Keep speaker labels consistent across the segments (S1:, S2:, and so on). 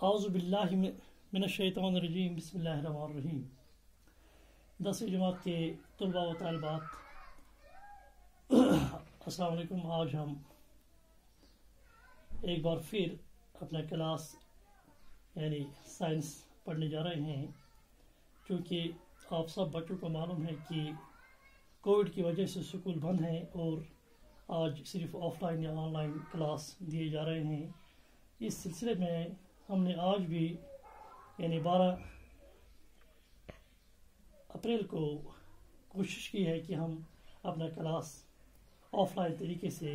S1: आउज़ुबिल्लाहि मिनश्शैतानिर्रजीम बिस्मिल्लाहिर्रहमानिर्रहीम। 10वीं जमात के तलबा व तालिबात, अस्सलाम वालेकुम। आज हम एक बार फिर अपना क्लास यानी साइंस पढ़ने जा रहे हैं, क्योंकि आप सब बच्चों को मालूम है कि कोविड की वजह से स्कूल बंद है और आज सिर्फ ऑफलाइन या ऑनलाइन क्लास दिए जा रहे हैं। इस सिलसिले में हमने आज भी यानी 12 अप्रैल को कोशिश की है कि हम अपना क्लास ऑफलाइन तरीके से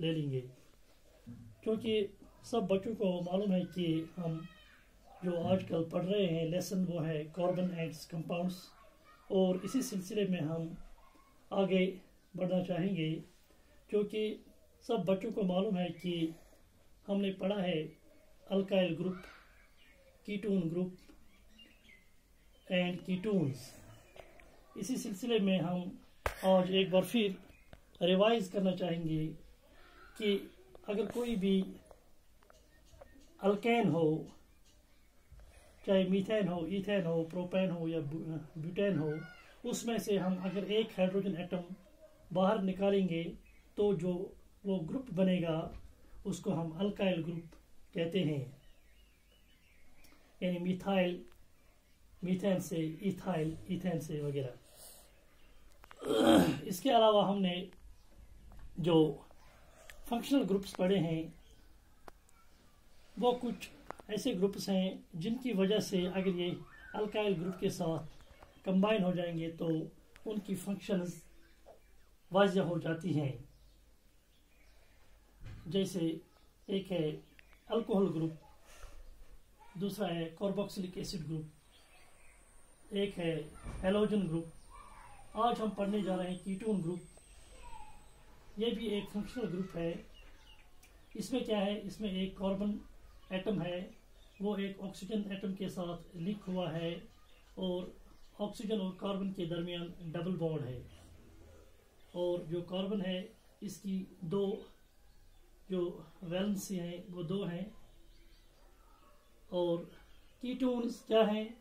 S1: ले लेंगे, क्योंकि सब बच्चों को मालूम है कि हम जो आजकल पढ़ रहे हैं लेसन वो है कार्बन एंड कंपाउंड्स, और इसी सिलसिले में हम आगे बढ़ना चाहेंगे, क्योंकि सब बच्चों को मालूम है कि हमने पढ़ा है alkyl group, ketone group and ketones. इसी सिलसिले में हम आज एक बार फिर रिवाइज करना चाहेंगे कि अगर कोई भी अल्केन हो, चाहे मीथेन हो, ईथेन हो, प्रोपेन हो या ब्यूटेन हो, उसमें से हम अगर एक हाइड्रोजन एटम बाहर निकालेंगे तो जो वो ग्रुप बनेगा उसको हम अल्काइल ग्रुप कहते हैं, यानी मिथाइल मीथेन से, इथाइल इथेन से वगैरह। इसके अलावा हमने जो फंक्शनल ग्रुप्स पढ़े हैं वो कुछ ऐसे ग्रुप्स हैं जिनकी वजह से अगर ये अल्काइल ग्रुप के साथ कंबाइन हो जाएंगे तो उनकी फंक्शंस वाज़िह हो जाती हैं। जैसे एक है अल्कोहल ग्रुप, दूसरा है कार्बोक्सिलिक एसिड ग्रुप, एक है हैलोजन ग्रुप। आज हम पढ़ने जा रहे हैं कीटोन ग्रुप। ये भी एक फंक्शनल ग्रुप है। इसमें क्या है, इसमें एक कार्बन एटम है, वो एक ऑक्सीजन एटम के साथ लिंक हुआ है और ऑक्सीजन और कार्बन के दरमियान डबल बॉन्ड है, और जो कार्बन है इसकी दो जो वैलेंसी हैं वो 2 हैं। और कीटोन्स क्या हैं,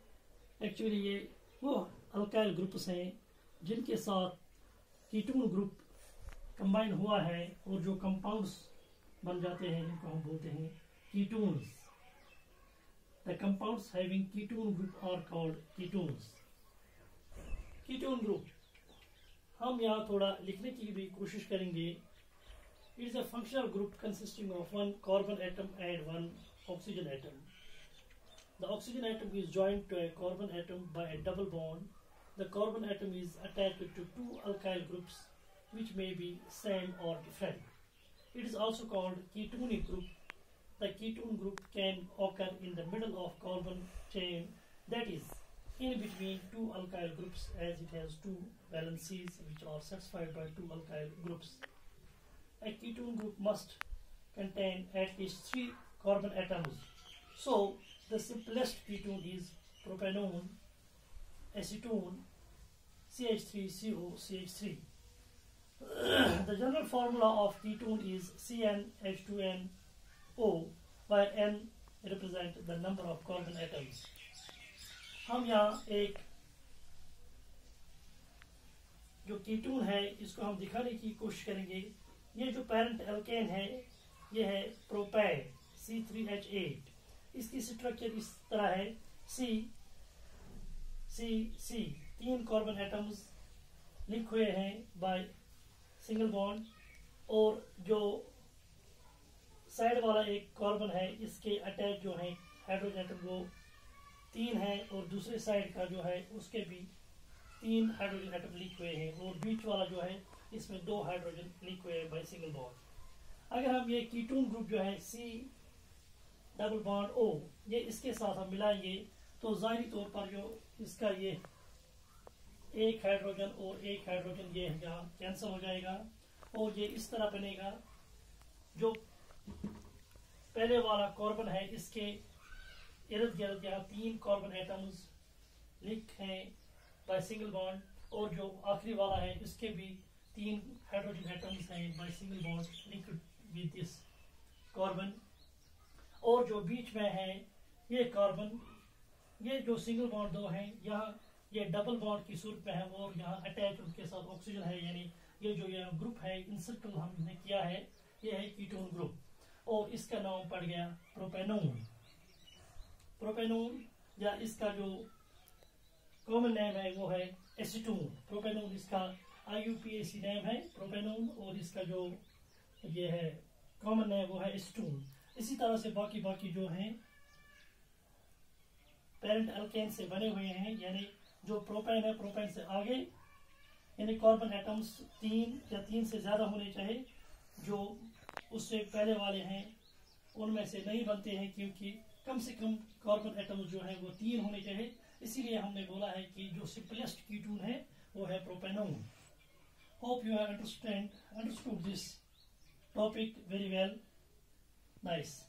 S1: एक्चुअली ये वो अल्काइल ग्रुप्स हैं जिनके साथ कीटोन ग्रुप कंबाइन हुआ है और जो कंपाउंड्स बन जाते हैं इनको हम बोलते हैं ketones. The compounds having ketone group are called ketones. Ketone group हम यहाँ थोड़ा लिखने की भी कोशिश करेंगे। It is a functional group consisting of one carbon atom and one oxygen atom. The oxygen atom is joined to a carbon atom by a double bond. The carbon atom is attached to 2 alkyl groups which may be same or different. It is also called ketonic group. The ketone group can occur in the middle of carbon chain, that is in between 2 alkyl groups, as it has 2 valencies which are satisfied by 2 alkyl groups. A ketone group must contain at least 3 carbon atoms. So the simplest ketone is propanone, acetone, CH3COCH3. The general formula of ketone is CnH2nO, where N represent the number of carbon atoms. हम यहाँ एक जो ketone है इसको हम दिखाने की कोशिश करेंगे। ये जो पेरेंट एल्केन है ये है प्रोपैन C3H8। इसकी स्ट्रक्चर इस तरह है, C C C 3 carbon atoms link हुए हैं बाय सिंगल बॉन्ड, और जो साइड वाला एक कार्बन है इसके अटैच जो है हाइड्रोजन एटम वो 3 है, और दूसरे साइड का जो है उसके भी 3 हाइड्रोजन एटम लिंक हुए हैं, और बीच वाला जो है इसमें 2 हाइड्रोजन लिंक हुए हैं बाय सिंगल बॉन्ड। अगर हम ये कीटोन ग्रुप जो है C डबल बॉन्ड O ये इसके साथ हम मिलाएंगे तो ज़ाहिरी तौर पर जो इसका ये एक हाइड्रोजन और एक हाइड्रोजन ये यहाँ कैंसिल हो जाएगा, और ये इस तरह बनेगा। जो पहले वाला कार्बन है इसके इर्द गिर्द यहाँ 3 कार्बन एटम्स लिंक हैं बाय सिंगल बॉन्ड, और जो आखिरी वाला है इसके भी 3 हाइड्रोजन एटम्स हैं by single bond linked with this carbon, और जो बीच में है ये कार्बन, ये जो सिंगल बॉन्ड दो हैं, यहाँ ये डबल बॉन्ड की सूरत में है और यहाँ अटैच उनके साथ ऑक्सीजन है, यानी ये जो ये ग्रुप है इंसर्कल हमने किया है, ये है कीटोन ग्रुप और इसका नाम पड़ गया प्रोपेनोन। प्रोपेनोन या इसका जो कॉमन नेम है वो है एसीटोन। प्रोपेनोन इसका IUPAC नेम है प्रोपेनोन और इसका जो ये है कॉमन नेम वो है एसीटोन। इसी तरह से बाकी जो हैं पेरेंट अल्केन से बने हुए हैं, यानी जो प्रोपेन है प्रोपेन से आगे, यानी कार्बन एटम्स 3 या 3 से ज्यादा होने चाहिए, जो उससे पहले वाले हैं उनमें से नहीं बनते हैं, क्योंकि कम से कम कार्बन एटम्स जो है वो 3 होने चाहिए। इसीलिए हमने बोला है कि जो सिंपलेस्ट कीटोन है वो है propanone. Hope you have understood this topic very well. Nice.